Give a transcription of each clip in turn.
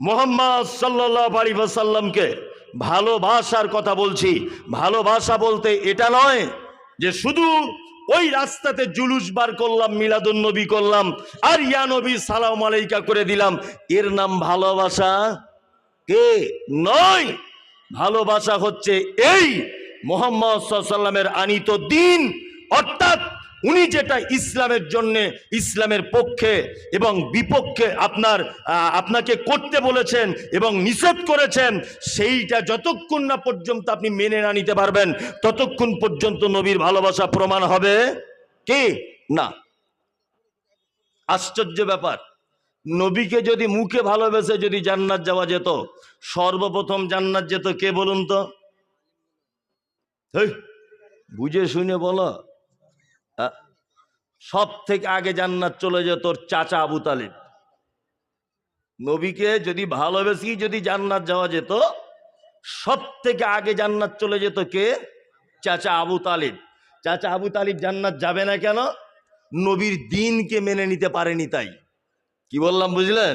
মুহাম্মদ সাল্লাল্লাহু আলাইহি ওয়াসাল্লামকে ভালোবাসার কথা বলছি। ভালোবাসা বলতে এটা নয় যে শুধু ওই রাস্তাতে জুলুস বার করলাম, মিলাদুন নবী করলাম, আর ইয়া নবী সালাম আলাইকা করে দিলাম, এর নাম ভালোবাসা কে নয়। ভালোবাসা হচ্ছে এই মুহাম্মদ সাল্লাল্লাহু আলাইহি ওয়াসাল্লামের আনিত দ্বীন, অর্থাৎ উনি যেটা ইসলামের জন্য, ইসলামের পক্ষে এবং বিপক্ষে আপনাকে করতে বলেছেন এবং নিষেধ করেছেন, সেইটা যতক্ষণ না পর্যন্ত আপনি মেনে না নিতে পারবেন ততক্ষণ পর্যন্ত নবীর ভালোবাসা প্রমাণ হবে কি না। আশ্চর্য ব্যাপার, নবীকে যদি মুখে ভালোবেসে যদি জান্নাত যাওয়া যেত, সর্বপ্রথম জান্নাত যেত কে বলুন তো? বুঝে শুনে বলো। সব থেকে আগে জান্নাত চলে যেত তোর চাচা আবু তালিব। নবীকে যদি ভালোবেসি যদি জান্নাত যাওয়া যেত, সব থেকে আগে জান্নাত চলে যেত কে? চাচা আবু তালিব। চাচা আবু তালিব জান্নাত যাবে না কেন? নবীর দ্বীনকে মেনে নিতে পারেনি তাই। কি বললাম বুঝলেন?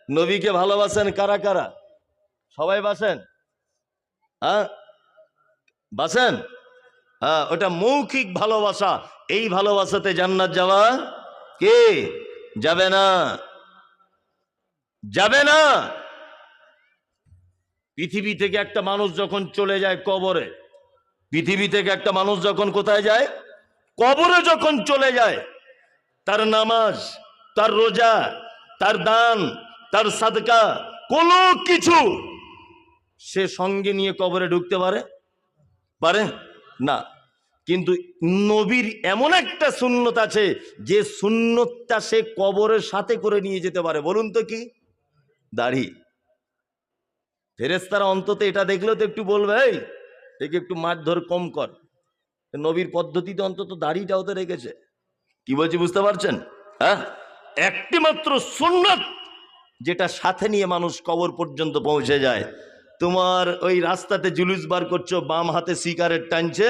নবীকে ভালোবাসেন কারা কারা? সবাই বাসেন? হ্যাঁ বাসেন? হ্যাঁ, ওটা মৌখিক ভালোবাসা। এই ভালোবাসাতে জান্নাত যাওয়া কে যাবে না? যাবে না। পৃথিবী থেকে একটা মানুষ যখন চলে যায় কবরে, পৃথিবী থেকে একটা মানুষ যখন কোথায় যায়? কবরে যখন চলে যায়, তার নামাজ, তার রোজা, তার দান, তার সাদকা, কোনো কিছু সে সঙ্গে নিয়ে কবরে ঢুকতে পারে না। কিন্তু নবীর এমন একটা সুন্নত আছে যে সুন্নতটা সে কবরের সাথে করে নিয়ে যেতে পারে। বলুন তো কি? দাড়ি। ফেরেশতারা অন্তত এটা দেখলেও তো একটু বলবে, এই একে একটু মারধর কম কর। নবীর পদ্ধতিতে অন্তত দাড়িটাও তো রেখেছে। কি বলছি বুঝতে পারছেন? হ্যাঁ, একটি মাত্র সুন্নত যেটা সাথে নিয়ে মানুষ কবর পর্যন্ত পৌঁছে যায়। তোমার ওই রাস্তাতে জুলুস বার করছো, বাম হাতে সিগারেট টানছে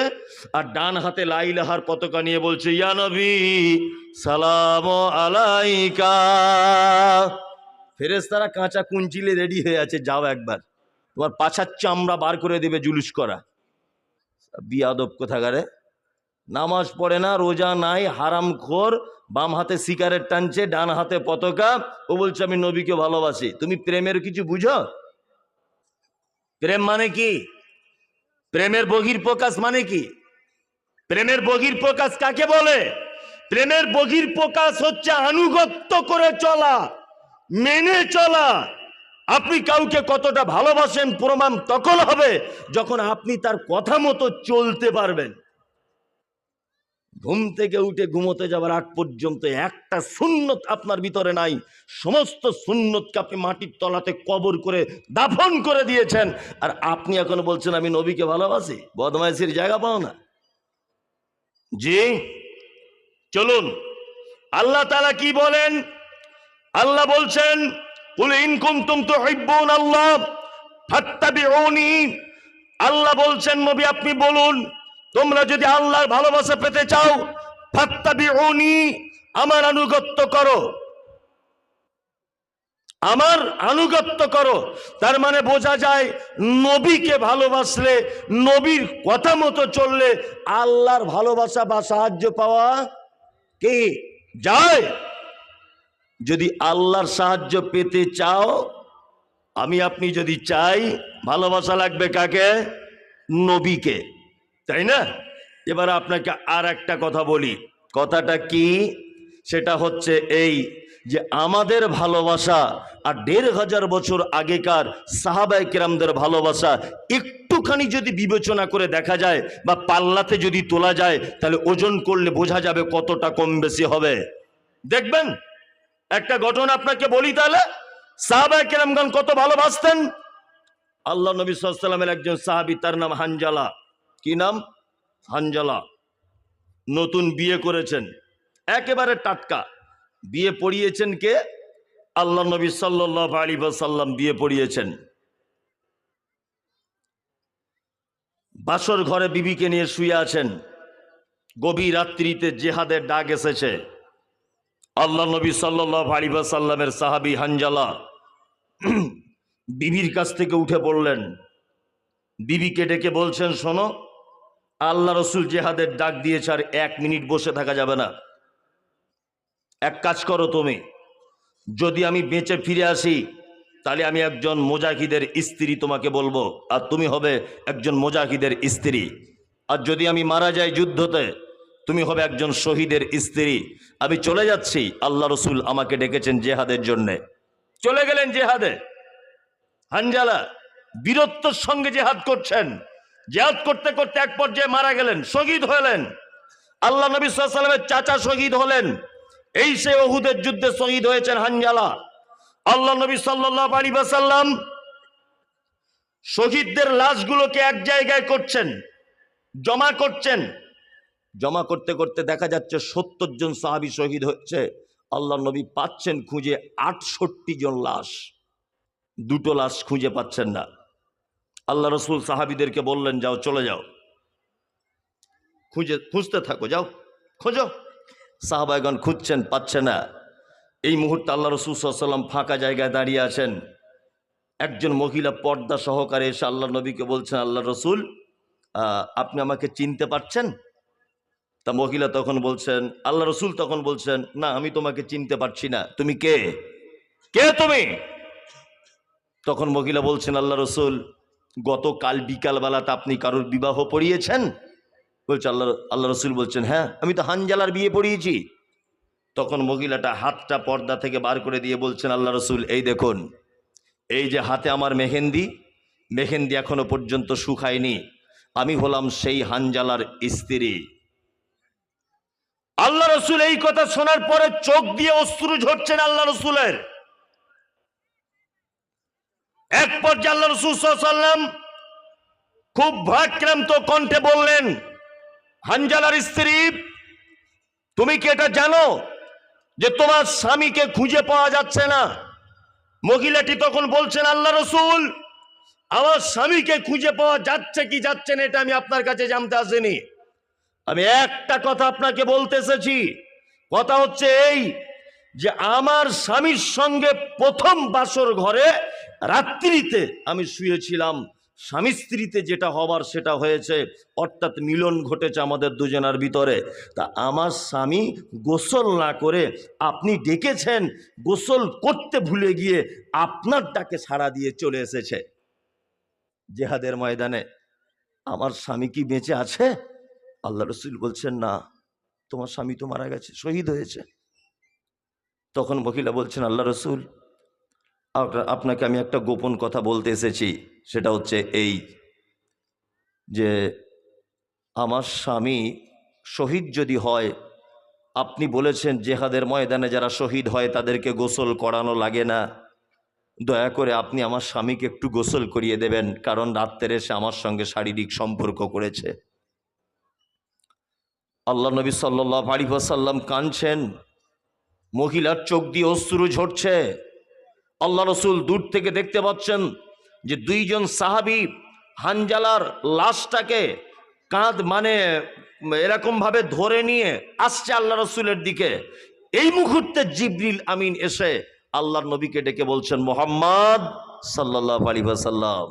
আর ডান হাতে লা ইলাহার পতাকা নিয়ে বলছে ইয়া নবী সালাম আলাইকা। ফেরেশতারা কাঁচা কুঞ্চিলে রেডি হয়ে আছে, যাও একবার, তোমার পাছার চামড়া বার করে দেবে জুলুস করা। বিয়াদব কোথাকারে, নামাজ পড়ে না, রোজা নাই, হারামখোর, বাম হাতে সিগারেট টানছে, ডান হাতে পতাকা, ও বলছে আমি নবীকে ভালোবাসি। তুমি প্রেমের কিছু বুঝো? প্রেম মানে কি? প্রেমের বহিঃপ্রকাশ মানে কি? প্রেমের বহিঃপ্রকাশ কাকে বলে? প্রেমের বহিঃপ্রকাশ হচ্ছে আনুগত্য করে চলা, মেনে চলা। আপনি কাউকে কতটা ভালোবাসেন প্রমাণ তখন হবে যখন আপনি তার কথা মতো চলতে পারবেন। ঘুম থেকে উঠে ঘুমোতে যাওয়ার আগ পর্যন্ত একটা সুন্নত আপনার ভিতরে নাই, সমস্ত সুন্নতকে আপনি মাটির তলাতে কবর করে দাফন করে দিয়েছেন, আর আপনি এখন বলছেন আমি নবীকে ভালোবাসি। বদমাইশির জায়গা পাও না। জি চলুন, আল্লাহ তাআলা কি বলেন? আল্লাহ বলছেন কুল ইন কুনতুম তুহিব্বুনাল্লাহ ফাত্তাবিউনি। আল্লাহ বলছেন নবী আপনি বলুন, তোমরা যদি আল্লাহর ভালোবাসা পেতে চাও, ফাত্তাবিউনি, আমার আনুগত্য করো, আমার আনুগত্য করো। তার মানে বোঝা যায় নবীকে ভালোবাসলে, নবীর কথা মতো চললে আল্লাহর ভালোবাসা বা সাহায্য পাওয়া কি যায়। যদি আল্লাহর সাহায্য পেতে চাও, আমি আপনি যদি চাই, ভালোবাসা লাগবে কাকে? নবীকে, তাই না? এবার আপনাকে আর একটা কথা বলি। কথাটা কি? সেটা হচ্ছে এই যে আমাদের ভালোবাসা আর ১৫০০ বছর আগেকার সাহাবায়ে কেরামদের ভালোবাসা একটুখানি যদি বিবেচনা করে দেখা যায় বা পাল্লাতে যদি তোলা যায়, তাহলে ওজন করলে বোঝা যাবে কতটা কম বেশি হবে। দেখবেন একটা ঘটনা আপনাকে বলি তাহলে। সাহাবায়ে কেরামগণ কত ভালোবাসতেন। আল্লাহ নবী সাল্লাল্লাহু আলাইহি ওয়াসাল্লামের একজন সাহাবী, তার নাম হানজালা। কি নাম? হানজালা। নতুন বিয়ে করেছেন, একেবারে টাটকা। বিয়ে পড়িয়েছেন কে? আল্লাহ নবী সাল্লাল্লাহু আলাইহি ওয়াসাল্লাম বিয়ে পড়িয়েছেন। বাসর ঘরে বিবিকে নিয়ে শুয়ে আছেন। গভীর রাত্রিতে জিহাদের ডাক এসেছে। আল্লাহ নবী সাল্লাল্লাহু আলাইহি ওয়াসাল্লামের সাহাবী হানজালা বিবির কাছ থেকে উঠে পড়লেন, বিবিকে ডেকে বলছেন, শোনো, আল্লাহ রসুল জেহাদের ডাক দিয়েছে, আর 1 মিনিট বসে থাকা যাবে না। এক কাজ করো তুমি, যদি আমি বেঁচে ফিরে আসি তাহলে আমি একজন মুজাহিদের স্ত্রী তোমাকে বলবো, আর তুমি হবে একজন মুজাহিদের স্ত্রী। আর যদি আমি মারা যাই যুদ্ধতে, তুমি হবে একজন শহীদের স্ত্রী। আমি চলে যাচ্ছি, আল্লাহ রসুল আমাকে ডেকেছেন জেহাদের জন্যে। চলে গেলেন জেহাদে। হানজালা বীরত্বের সঙ্গে জেহাদ করছেন। জেহাদ করতে করতে এক পর্যায়ে মারা গেলেন, শহীদ হলেন। আল্লাহ নবী সাল্লাল্লাহু আলাইহি ওয়াসাল্লামের চাচা শহীদ হলেন। এই সে উহুদের যুদ্ধে শহীদ হয়েছেন হানজালা। আল্লাহ নবী সাল্লাল্লাহু আলাইহি ওয়াসাল্লাম শহীদদের লাশগুলোকে এক জায়গায় করছেন, জমা করছেন। জমা করতে করতে দেখা যাচ্ছে 70 জন সাহাবী শহীদ হচ্ছে। আল্লাহ নবী পাচ্ছেন খুঁজে 68 জন লাশ, 2টো লাশ খুঁজে পাচ্ছেন না। আল্লাহ রসুল সাহাবীদেরকে বললেন, যাও, চলে যাও, খুঁজতে থাকো, যাও খোঁজো। সাহাবায়গণ খুঁজছেন, পাচ্ছে না। এই মুহূর্তে আল্লাহ রসুল সাল্লাল্লাহু আলাইহি ওয়াসাল্লাম ফাঁকা জায়গায় দাঁড়িয়ে আছেন। একজন মহিলা পর্দা সহকারে এসে আল্লাহ নবীকে বলছেন, আল্লাহ রসুল, আপনি আমাকে চিনতে পারছেন? তা মহিলা তখন বলছেন, আল্লাহ রসুল তখন বলছেন, না, আমি তোমাকে চিনতে পারছি না, তুমি কে? কে তুমি? তখন মহিলা বলছেন, আল্লাহ রসুল, গতকাল বিকালবেলাতে আপনি কারোর বিবাহ পড়িয়েছেন? বলছে আল্লাহ রসুল বলছেন, হ্যাঁ, আমি তো হানজালার বিয়ে পড়িয়েছি। তখন মহিলাটা হাতটা পর্দা থেকে বার করে দিয়ে বলছেন, আল্লাহ রসুল, এই দেখুন, এই যে হাতে আমার মেহেন্দি এখনো পর্যন্ত শুকায়নি, আমি হলাম সেই হানজালার স্ত্রী। আল্লাহ রসুল এই কথা শোনার পরে চোখ দিয়ে অশ্রু ঝরছেন আল্লাহ রসুলের। এক পর্যায়ে আল্লাহ রসুল সাল্লাল্লাহু আলাইহি ওয়াসাল্লাম খুব ভারাক্রান্ত কণ্ঠে বললেন, হানজালার স্ত্রী, তুমি কি এটা জানো যে তোমার স্বামীকে খুঁজে পাওয়া যাচ্ছে না? মহিলাটি তখন বলছেন, আল্লাহ রসুল, আমার স্বামীকে খুঁজে পাওয়া যাচ্ছে কি যাচ্ছে না এটা আমি আপনার কাছে জানতে আসিনি। আমি একটা কথা আপনাকে বলতে এসেছি। কথা হচ্ছে এই যে আমার স্বামীর সঙ্গে প্রথম বাসর ঘরে রাত্রিতে আমি শুয়েছিলাম, স্বামী স্ত্রীতে যেটা হবার সেটা হয়েছে, অর্থাৎ মিলন ঘটেছে আমাদের দুজনের ভিতরে। তা আমার স্বামী গোসল না করে আপনি ডেকেছেন, গোসল করতে ভুলে গিয়ে আপনার ডাকে সাড়া দিয়ে চলে এসেছে জেহাদের ময়দানে। আমার স্বামী কি বেঁচে আছে? আল্লাহ রসুল বলছেন, না, তোমার স্বামী তো মারা গেছে, শহীদ হয়েছে। তখন মহিলা বলছেন, আল্লাহ রসুল, আপনাকে আমি একটা গোপন কথা বলতে এসেছি। সেটা হচ্ছে এই যে আমার স্বামী শহীদ যদি হয়, আপনি বলেছেন জেহাদের ময়দানে যারা শহীদ হয় তাদেরকে গোসল করানো লাগে না, দয়া করে আপনি আমার স্বামীকে একটু গোসল করিয়ে দেবেন, কারণ রাত্রে এসে আমার সঙ্গে শারীরিক সম্পর্ক করেছে। আল্লাহ নবী সাল্লাল্লাহু আলাইহি ওয়াসাল্লাম কাঁদছেন, মহিলার চোখ দিয়ে অশ্রু ঝরছে। আল্লাহ রসুল দূর থেকে দেখতে পাচ্ছেন যে 2 জন সাহাবী হানজালার লাশটাকে এরকম ভাবে ধরে নিয়ে আসছে আল্লাহ রসুলের দিকে। এই মুহূর্তে জিবরিল আমিন এসে আল্লাহর নবীকে ডেকে বলছেন, মুহাম্মদ সাল্লাল্লাহু আলাইহি ওয়াসাল্লাম,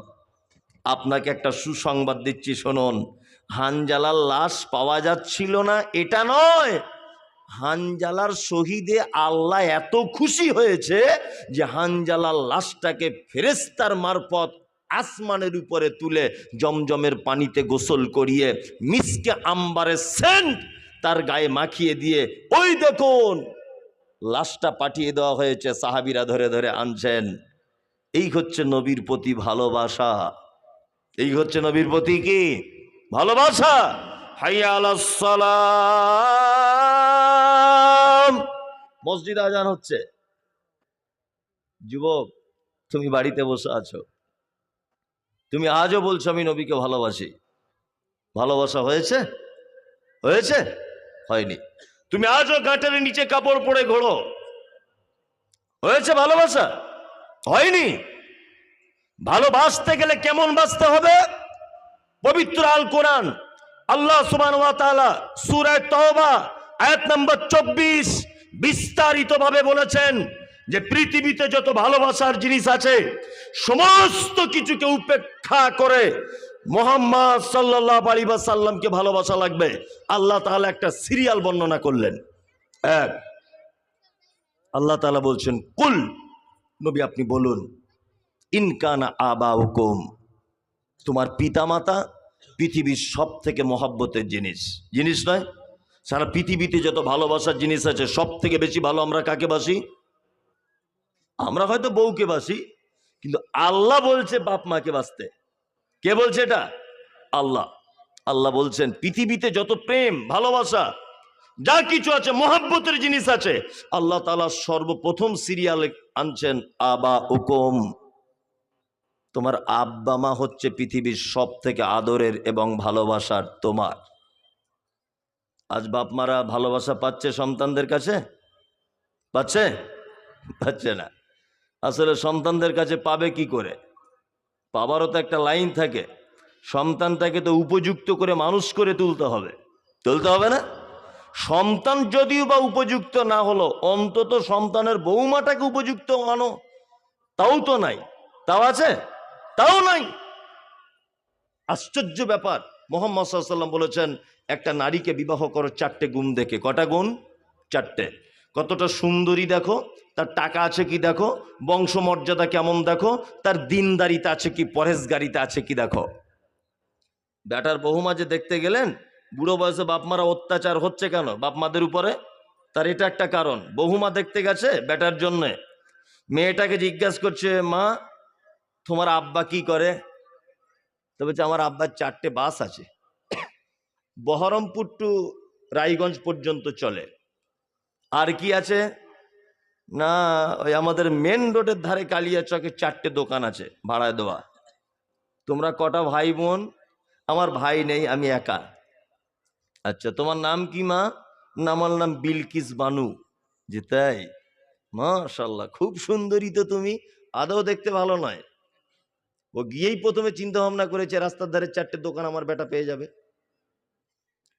আপনাকে একটা সুসংবাদ দিচ্ছি, শুনুন। হানজালার লাশ পাওয়া যাচ্ছিল না এটা নয়, হানজালার শহীদে আল্লাহ এত খুশি হয়েছে যে হানজালার লাশটাকে ফেরেশতার মারফত আসমানের উপরে তুলে জমজমের পানিতে গোসল করিয়ে মিসকে আম্বারের সেন্ট তার গায়ে মাখিয়ে দিয়ে ওই দেখুন লাশটা পাঠিয়ে দেওয়া হয়েছে। সাহাবীরা ধরে ধরে আনছেন। এই হচ্ছে নবীর প্রতি ভালোবাসা, এই হচ্ছে নবীর প্রতি কি ভালোবাসা। হাইয়া আলাস সালাম। মসজিদে আজান হচ্ছে। যুবক, তুমি বাড়িতে বসে আছো, তুমি আজও বলছো আমি নবীকে ভালোবাসি। ভালোবাসা হয়েছে? হয়েছে? হয়নি। তুমি আজও গাঁটের নিচে কাপড় পরে ঘোরো, হয়েছে ভালোবাসা? হয়নি। ভালোবাসতে গেলে কেমন বাঁচতে হবে? পবিত্র আল কোরআন আল্লাহ সুবহানাহু ওয়া তাআলা সূরা তাওবা আয়াত নম্বর 24 বিস্তারিতভাবে বলেছেন, যে পৃথিবীতে যত ভালোবাসার জিনিস আছে সমস্ত কিছুকে উপেক্ষা করে মুহাম্মদ সাল্লাল্লাহু আলাইহি ওয়াসাল্লামকে ভালোবাসা লাগবে। আল্লাহ তাআলা একটা সিরিয়াল বর্ণনা করলেন। এক, আল্লাহ তাআলা বলছেন, কুল, নবী আপনি বলুন, ইন কানা আবাউকুম, তোমার পিতামাতা পৃথিবীর সব থেকে মহব্বতের জিনিস নয়? সারা পৃথিবীতে যত ভালোবাসার জিনিস আছে সব থেকে বেশি ভালো আমরা কাকে বাসি? আমরা হয়তো বউকে বাসি, কিন্তু আল্লাহ বলছে বাপ মাকে বাসতে। কে বলছে এটা? আল্লাহ। আল্লাহ বলছেন পৃথিবীতে যত প্রেম ভালোবাসা যা কিছু আছে মহব্বতের জিনিস আছে, আল্লাহ তাআলা সর্বপ্রথম সিরিয়ালে আনছেন আবা হুকুম, তোমার আব্বা মা হচ্ছে পৃথিবীর সব থেকে আদরের এবং ভালোবাসার তোমার। আজ বাপ মারা ভালোবাসা পাচ্ছে সন্তানদের কাছে? পাচ্ছে? পাচ্ছে না। আসলে সন্তানদের কাছে পাবে কি করে? পাবারও তো একটা লাইন থাকে। সন্তানটাকে তো উপযুক্ত করে মানুষ করে তুলতে হবে না? সন্তান যদিও বা উপযুক্ত না হলো, অন্তত সন্তানের বৌমাটাকে উপযুক্ত আনো। তাও তো নাই। তাও আছে? তাও নাই। আশ্চর্য ব্যাপার। মুহাম্মদ সাল্লাল্লাহু আলাইহি ওয়াসাল্লাম বলেছেন একটা নারীকে বিবাহ করো 4টে গুণ দেখে। কটা গুণ? 4টে। কতটা সুন্দরী দেখো, তার টাকা আছে কি দেখো, বংশমর্যাদা কেমন দেখো, তার দিনদারিতা আছে কি, পরহেজগারিতা আছে কি দেখো। বেটার বহুমা যে দেখতে গেলেন, বুড়ো বয়সে বাপমারা অত্যাচার হচ্ছে কেন বাপমাদের উপরে? তার এটা একটা কারণ। বহুমা দেখতে গেছে বেটার জন্যে, মেয়েটাকে জিজ্ঞাসা করছে, মা তোমার আব্বা কি করে? তো বলছে আমার আব্বার 4টে বাস আছে, বহরমপুর টু রায়গঞ্জ পর্যন্ত চলে। আর কি আছে? না, ওই আমাদের মেন রোডের ধারে কালিয়াচকে 4টে দোকান আছে ভাড়ায় দেওয়া। তোমরা কটা ভাই বোন? আমার ভাই নেই, আমি একা। আচ্ছা, তোমার নাম কি মা? না, আমার নাম বিলকিস বানু। যে তাই? মাশাআল্লাহ, খুব সুন্দরী তো তুমি। আদৌ দেখতে ভালো নয়। ও গিয়েই প্রথমে চিন্তা ভাবনা করেছে রাস্তার ধারে 4টে দোকান আমার বেটা পেয়ে যাবে।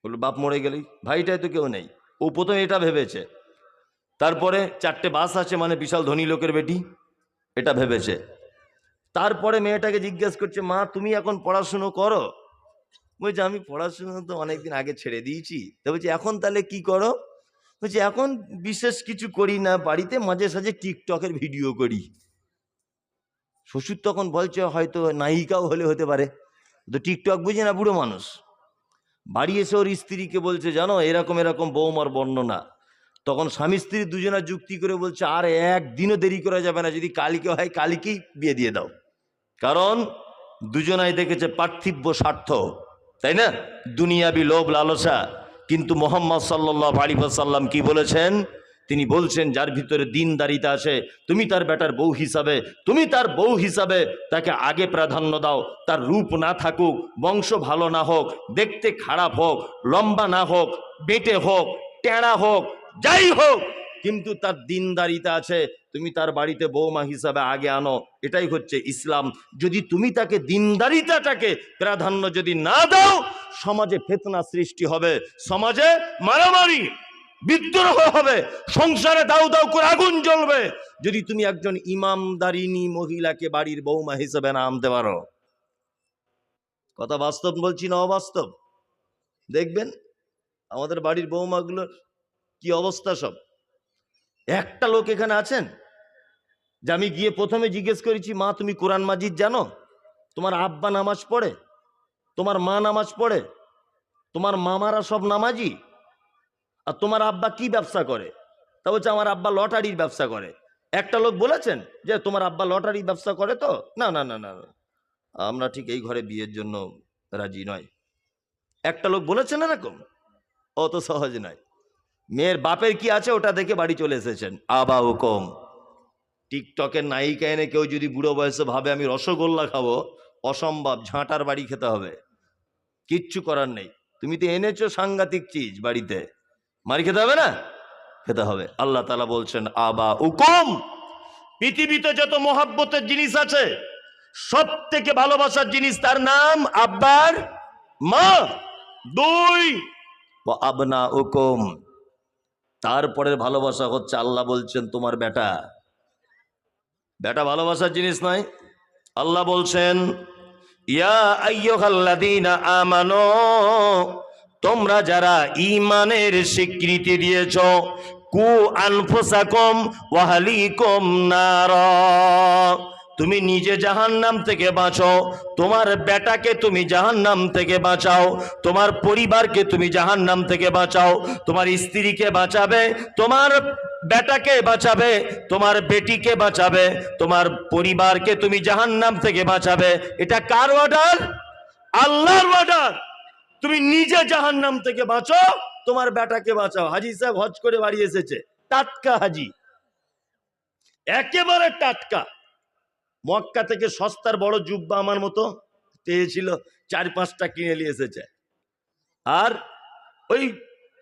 বললো বাপ মরে গেলেই, ভাইটাই তো কেউ নেই। ও প্রথমে এটা ভেবেছে। তারপরে 4টে বাস আছে মানে বিশাল ধনী লোকের বেটি, এটা ভেবেছে। তারপরে মেয়েটাকে জিজ্ঞেস করছে, মা তুমি এখন পড়াশুনো করো? বলছে আমি পড়াশুনো তো অনেকদিন আগে ছেড়ে দিয়েছি। তো বলছে এখন তাহলে কি করো? বলছে এখন বিশেষ কিছু করি না, বাড়িতে মাঝে সাঝে টিকটকের ভিডিও করি। শ্বশুর তখন বলছে হয়তো নায়িকাও হলে হতে পারে, তো টিকটক বুঝে না বুড়ো মানুষ। বাড়ি এসে ওর স্ত্রীকে বলছে, জানো এরকম এরকম বৌমার বর্ণনা। তখন স্বামী স্ত্রী দুজনা যুক্তি করে বলছে, আর একদিনও দেরি করা যাবে না, যদি কালকে হয় কালকেই বিয়ে দিয়ে দাও। কারণ দুজনাই দেখেছে পার্থিব্য স্বার্থ, তাই না, দুনিয়াবি লোভ লালসা। কিন্তু মুহাম্মদ সাল্লাল্লাহু আলাইহি ওয়াসাল্লাম কি বলেছেন? তিনি বলছেন যার ভিতরে দিনদারিতা আছে, তুমি তার বেটার বউ হিসাবে, তুমি তার বউ হিসাবে তাকে আগে প্রাধান্য দাও। তার রূপ না থাকুক, বংশ ভালো না হোক, দেখতে খারাপ হোক, লম্বা না হোক, বেটে হোক, টেড়া হোক, যাই হোক, কিন্তু তার দিনদারিতা আছে, তুমি তার বাড়িতে বৌমা হিসাবে আগে আনো। এটাই হচ্ছে ইসলাম। যদি তুমি তাকে দিনদারিতাটাকে প্রাধান্য যদি না দাও, সমাজে ফিতনা সৃষ্টি হবে, সমাজে মারামারি বিদ্রোহ হবে, সংসারে দাউ দাউ করে আগুন জ্বলবে, যদি তুমি একজন ইমামদারিনী মহিলাকে বাড়ির বৌমা হিসেবে না আনতে পারো। কথা বাস্তব বলছি না অবাস্তব? দেখবেন আমাদের বাড়ির বৌমাগুলোর কি অবস্থা। সব একটা লোক এখানে আছেন যে আমি গিয়ে প্রথমে জিজ্ঞেস করেছি, মা তুমি কোরআন মাজিদ জানো? তোমার আব্বা নামাজ পড়ে? তোমার মা নামাজ পড়ে? তোমার মামারা সব নামাজি? আর তোমার আব্বা কি ব্যবসা করে? তা বলছে আমার আব্বা লটারির ব্যবসা করে। একটা লোক বলেছেন যে তোমার আব্বা লটারির ব্যবসা করে? তো না না না না, আমরা ঠিক এই ঘরে বিয়ের জন্য রাজি নয়। একটা লোক বলেছেন এরকম? অত সহজ নয়। মেয়ের বাপের কি আছে ওটা দেখে বাড়ি চলে এসেছেন। আবা হুকুম। টিকটকের নায়িকা এনে কেউ যদি বুড়ো বয়সে ভাবে আমি রসগোল্লা খাবো, অসম্ভব, ঝাঁটার বাড়ি খেতে হবে, কিচ্ছু করার নেই। তুমি তো এনেছো সাংঘাতিক চিজ, বাড়িতে মারি খেতে হবে না? খেতে হবে। আল্লাহ তাআলা বলছেন আবা হুকুম, পৃথিবীতে যত মহব্বতের জিনিস আছে সব থেকে ভালোবাসার জিনিস তার নাম আব্বার মা। 2 আবনা হুকুম, তারপরের ভালোবাসা হচ্ছে আল্লাহ বলছেন তোমার বেটা। বেটা ভালোবাসার জিনিস নয়। আল্লাহ বলছেন, ইয়া আইয়ুহাল্লাযীনা আমানু, তোমরা যারা ঈমানের স্বীকৃতি দিয়েছ, কু আনফুসাকুম ওয়া আহলিকুম নারা, তুমি নিজে জাহান্নাম থেকে বাঁচো, তোমার বেটাকে তুমি জাহান্নাম থেকে বাঁচাও, তোমার পরিবারকে তুমি জাহান্নাম থেকে বাঁচাও, তোমার স্ত্রীকে বাঁচাবে, তোমার বেটাকে বাঁচাবে, তোমার বেটিকে বাঁচাবে, তোমার পরিবারকে তুমি জাহান্নাম থেকে বাঁচাবে। এটা কার অর্ডার? আল্লাহর অর্ডার। তুমি নিজে জাহান্নাম থেকে বাঁচো, তোমার বেটাকে বাঁচাও। হাজী সাহেব হজ করে বাড়ি এসেছে, টাটকা হাজী, একেবারে টাটকা। মক্কা থেকে সস্তার বড় জুব্বা আমার মতো পেয়েছিল, 4-5টা কিনে নিয়ে এসেছে। আর ওই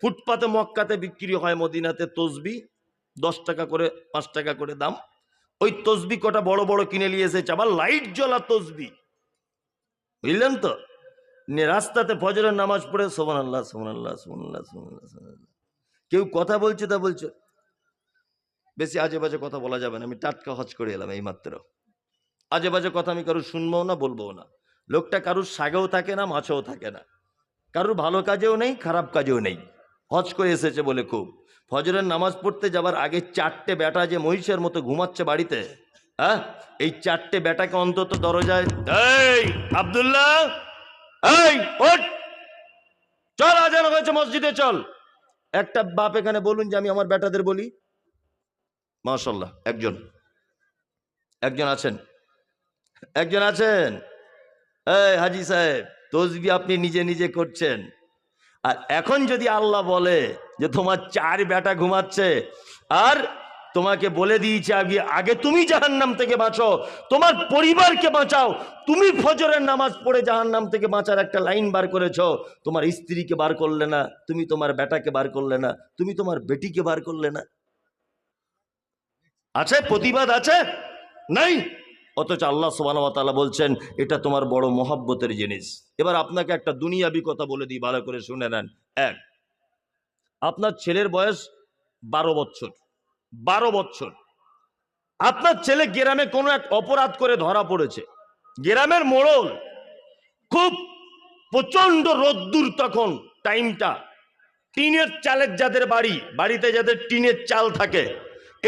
ফুটপাতে মক্কাতে বিক্রি হয় মদিনাতে তসবি, 10 টাকা করে 5 টাকা করে দাম। ওই তসবি কটা বড় বড় কিনে নিয়ে এসেছে, আবার লাইট জ্বলা তসবি, বুঝলেন তো। রাস্তাতে ফজরের নামাজ পড়ে সুবহানাল্লাহ সুবহানাল্লাহ সুবহানাল্লাহ সুবহানাল্লাহ, কেউ কথা বলছে তা বলছে। বেশি আজে বাজে কথা বলা যাবে না, আমি টাটকা হজ করে এলাম এই মাত্র। আজে বাজে কথা আমি কারুর শুনবো না, বলবো না। লোকটা কারুর সাগেও থাকে না, মাছেও থাকে না, কারুর ভালো কাজেও নেই, খারাপ কাজেও নেই। হজ করে এসেছে বলে খুব। ফজরের নামাজ পড়তে যাবার আগে 4টে বেটা যে মহিষের মতো ঘুমাচ্ছে বাড়িতে, হ্যাঁ, এই 4টে বেটাকে অন্তত দরজায়, এই আব্দুল্লাহ, এই ওঠ, চল, আজান হয়েছে, মসজিদে চল। একটা বাপ এখানে বলুন যে আমি আমার বেটাদের বলি? মাশাআল্লাহ, একজন আছেন, একজন আছেন। এই হাজী সাহেব, তসবি আপনি নিজে নিজে করছেন, আর এখন যদি আল্লাহ বলে যে তোমার 4 বেটা ঘুমাচ্ছে, আর তোমাকে বলে দিয়েছে আগে তুমি জাহান্নাম থেকে বাঁচো, তোমার পরিবারকে বাঁচাও, তুমি ফজরের নামাজ পড়ে জাহান্নাম থেকে বাঁচার একটা লাইন বার করেছো, তোমার স্ত্রীকে বার করলে না, তুমি তোমার বেটাকে বার করলে না, তুমি তোমার বেটিকে বার করলে না। আছে প্রতিবাদ? আছে? নাই। অথচ আল্লাহ সুবহানাহু ওয়া তাআলা বলছেন এটা তোমার বড় মহব্বতের জিনিস। এবার আপনাকে একটা দুনিয়াবি কথা বলে দিই, ভালো করে শুনে নেন। এক, আপনার ছেলের বয়স 12 বছর, 12 বছর। আপনার ছেলে গ্রামে কোনো এক অপরাধ করে ধরা পড়েছে, গ্রামের মোড়ল, খুব প্রচন্ড রোদ্দুর তখন টাইমটা, টিনের চালের যাদের বাড়িতে যাদের টিনের চাল থাকে,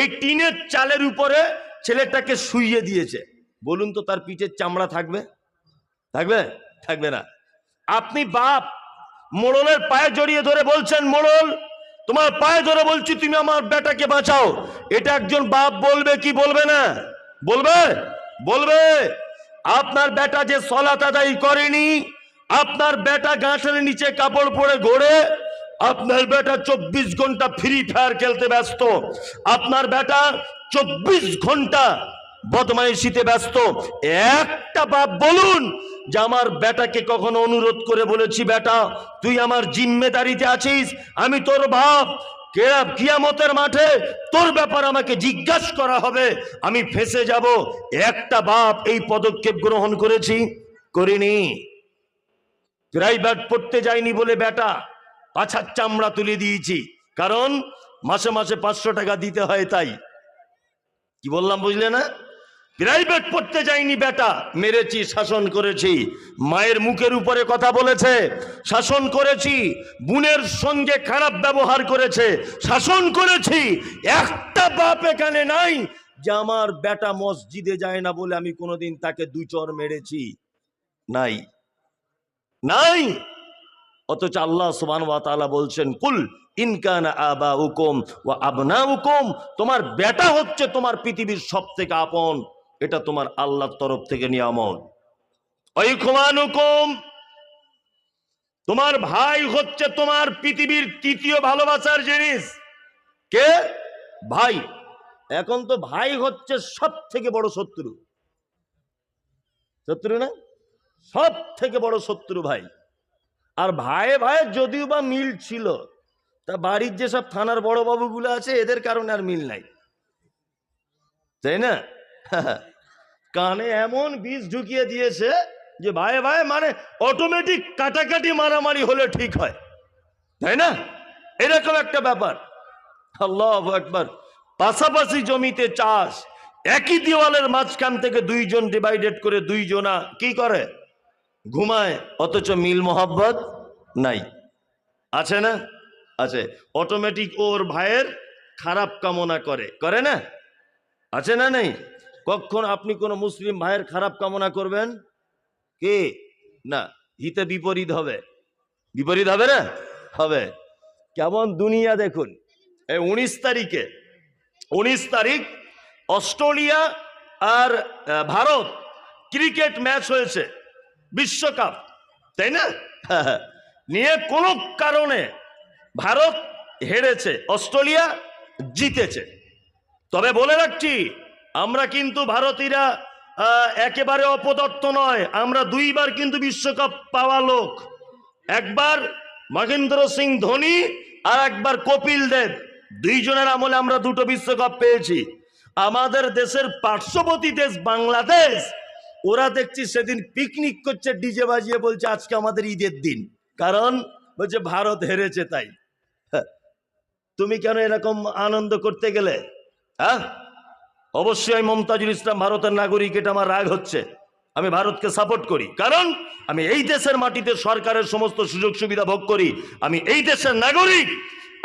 এই টিনের চালের উপরে ছেলেটাকে শুইয়ে দিয়েছে। বলুন তো তার পিঠের চামড়া থাকবে? থাকবে? থাকবে না। আপনি বাপ মোড়লের পায়ে জড়িয়ে ধরে বলছেন, মোড়ল তোমার পায়ে ধরে বলছি তুমি আমার বেটাকে বাঁচাও। এটা একজন বাপ বলবে কি বলবে না? বলবে, বলবে। আপনার বেটা যে সালাত আদায় করেনি, আপনার বেটা গাছের নিচে কাপড় পরে ঘোরে, আপনার বেটা 24 ঘন্টা ফ্রি ফায়ার খেলতে ব্যস্ত, আপনার বেটা 24 ঘন্টা বদমাইশিতে ব্যস্ত, একটা বাপ বলুন যে আমার বেটাকে কখনো অনুরোধ করে বলেছি বেটা তুই আমার জিম্মেদারিতে আছিস, আমি তোর বাপ, কিয়ামতের মাঠে তোর ব্যাপার আমাকে জিজ্ঞাসা করা হবে, আমি ফেঁসে যাব? একটা বাপ এই পদক্ষেপ গ্রহণ করেছি? করিনি। প্রাইভেট পড়তে যায়নি বলে বেটা পাছার চামড়া তুলে দিয়েছি, কারণ মাসে মাসে 500 টাকা দিতে হয়, তাই। কি বললাম বুঝলে না? প্রাইভেট পড়তে যায়নি বেটা, মেরেছি, শাসন করেছি, মায়ের মুখের উপরে কথা বলেছে, শাসন করেছি, বোনের সঙ্গে খারাপ ব্যবহার করেছে, শাসন করেছি। একটা বাপ এখানে নাই যে আমার বেটা মসজিদে যায় না বলে আমি কোনোদিন তাকে 2 চর মেরেছি, নাই, নাই। অথচ আল্লাহ সুবহানাহু ওয়া তাআলা বলছেন কুল ইন কানা আবাউকুম ওয়া আবনাউকুম, তোমার বেটা হচ্ছে তোমার পৃথিবীর সবথেকে আপন, এটা তোমার আল্লাহর তরফ থেকে নিয়ামত। ওয়াইখওয়ানুকুম, তোমার ভাই হচ্ছে তোমার পৃথিবীর তৃতীয় ভালোবাসার জিনিস। কে? ভাই। এখন তো ভাই হচ্ছে সব থেকে বড় শত্রু, শত্রু না? সব থেকে বড় শত্রু ভাই। আর ভাইয়ে ভাইয়ে যদিও বা মিল ছিল, তা বাড়ির যেসব থানার বড় বাবুগুলো আছে এদের কারণে আর মিল নাই, তাই না? কানে এমন বিষ ঢুকিয়ে দিয়েছে যে ভাইয়ে ভাই মানে অটোমেটিক কাটাকাটি মারামারি হলে ঠিক হয়, তাই না? এরকম একটা ব্যাপার। আল্লাহু আকবার। পাশাপাশি জমিতে চাষ, একই দেওয়ালের মাঝখান থেকে দুইজন ডিভাইডেড করে দুইজনা কি করে, ঘুমায়, অথচ মিল মোহাব্বত নাই। আছে না? আছে। অটোমেটিক ওর ভাইয়ের খারাপ কামনা করে, করে না? আছে না? নেই? কখন আপনি কোন মুসলিম ভাইয়ের খারাপ কামনা করবেন? কে না, হিতে বিপরীত হবে। বিপরীত হবে না? হবে। কেমন দুনিয়া দেখুন। এই 19 তারিখ অস্ট্রেলিয়া আর ভারত ক্রিকেট ম্যাচ হয়েছে, বিশ্বকাপ, তাই না? নিয়ে কোনো কারণে ভারত হেরেছে, অস্ট্রেলিয়া জিতেছে। তবে বলে রাখছি, আমরা কিন্তু ভারতীয়রা একেবারে অপদার্থ নয়। আমরা দুইবার কিন্তু বিশ্বকাপ পাওয়া লোক। একবার মহেন্দ্র সিং ধোনি আর একবার কপিল দেব, দুইজনের আমলে আমরা দুটো বিশ্বকাপ পেয়েছি। আমাদের দেশের পার্শ্ববর্তী দেশ বাংলাদেশ, ওরা দেখছি সেদিন পিকনিক করছে ডিজে বাজিয়ে, বলছে আজকে আমাদের ঈদের দিন, কারণ বলছে ভারত হেরেছে তাই। তুমি কেন এরকম আনন্দ করতে গেলে? হ্যাঁ, অবশ্যই মমতাজুল ইসলাম ভারতের নাগরিক, এটা আমার রাগ হচ্ছে। আমি ভারতকে সাপোর্ট করি, কারণ আমি এই দেশের মাটিতে সরকারের সমস্ত সুযোগ সুবিধা ভোগ করি। আমি এই দেশের নাগরিক।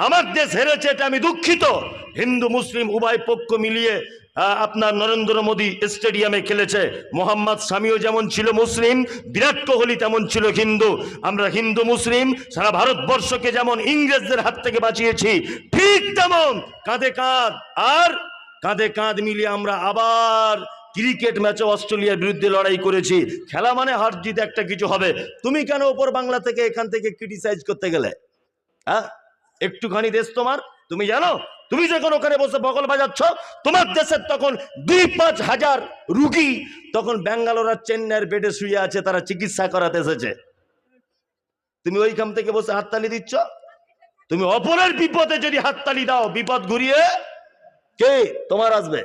আমার দেশ হেরেছে, এটা আমি দুঃখিত। হিন্দু মুসলিম উভয় পক্ষ মিলিয়ে আপনার নরেন্দ্র মোদী স্টেডিয়ামে খেলেছে। মোহাম্মদ শামিও যেমন ছিল মুসলিম, বিরাট কোহলি তেমন ছিল হিন্দু। আমরা হিন্দু মুসলিম সারা ভারতবর্ষকে যেমন ইংরেজদের হাত থেকে বাঁচিয়েছি, ঠিক তেমন কাঁধে কাঁধ আর কাঁধে কাঁধ মিলিয়ে আমরা আবার ক্রিকেট ম্যাচে অস্ট্রেলিয়ার বিরুদ্ধে লড়াই করেছি। খেলা মানে হার জিত একটা কিছু হবে। তুমি কেন ওপর বাংলা থেকে এখান থেকে ক্রিটিসাইজ করতে গেলে? হ্যাঁ, একটুখানি দেশ তোমার, তুমি জানো? তুমি যখন ওখানে বসে বগল বাজাচ্ছ, তোমার দেশের তখন 2-5 হাজার রুগী তখন ব্যাঙ্গালোর আর চেন্নাইয়ের বেডে শুয়ে আছে, তারা চিকিৎসা করাতে এসেছে। তুমি ওইখান থেকে বসে হাততালি দিচ্ছ। তুমি অপরের বিপদে যদি হাততালি দাও, বিপদ ঘুরিয়ে কে তোমার আসবে?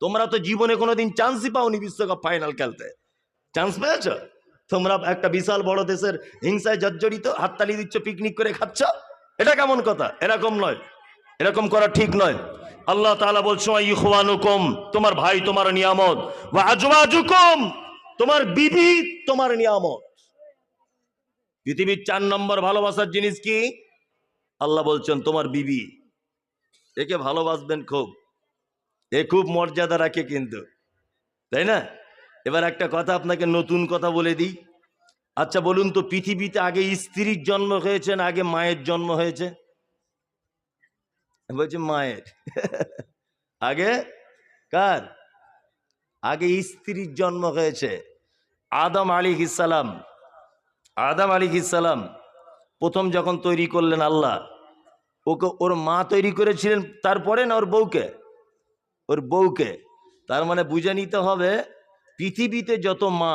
তোমরা তো জীবনে কোনোদিন চান্সই পাওনি বিশ্বকাপ ফাইনাল খেলতে। চান্স পেয়েছ? তোমরা একটা বিশাল বড় দেশের হিংসায় জর্জরিত, হাততালি দিচ্ছ, পিকনিক করে খাচ্ছ। এটা কেমন কথা? এরকম নয়, এরকম করা ঠিক নয়। আল্লাহ তাআলা বলছে ইখওয়ানুকুম, তোমার ভাই তোমার নিয়ামত, ওয়া আজওয়াজুকুম, তোমার বিবি তোমার নিয়ামত। পৃথিবীর 4 নম্বর ভালোবাসার জিনিস কি? আল্লাহ বলছেন তোমার বিবি। একে ভালোবাসবেন খুব, এ খুব মর্যাদা রাখে কিন্তু, তাই না? এবার একটা কথা আপনাকে নতুন কথা বলে দিই। আচ্ছা বলুন তো, পৃথিবীতে আগে স্ত্রীর জন্ম হয়েছে না আগে মায়ের জন্ম হয়েছে? বলছে মায়ের। আগে কার? আগে স্ত্রীর জন্ম হয়েছে। আদম আলাইহিস সালাম, আদম আলাইহিস সালাম প্রথম যখন তৈরি করলেন আল্লাহ, ওকে ওর মা তৈরি করেছিলেন, তারপরে না ওর বউকে? ওর বউকে। তার মানে বুঝে নিতে হবে, পৃথিবীতে যত মা,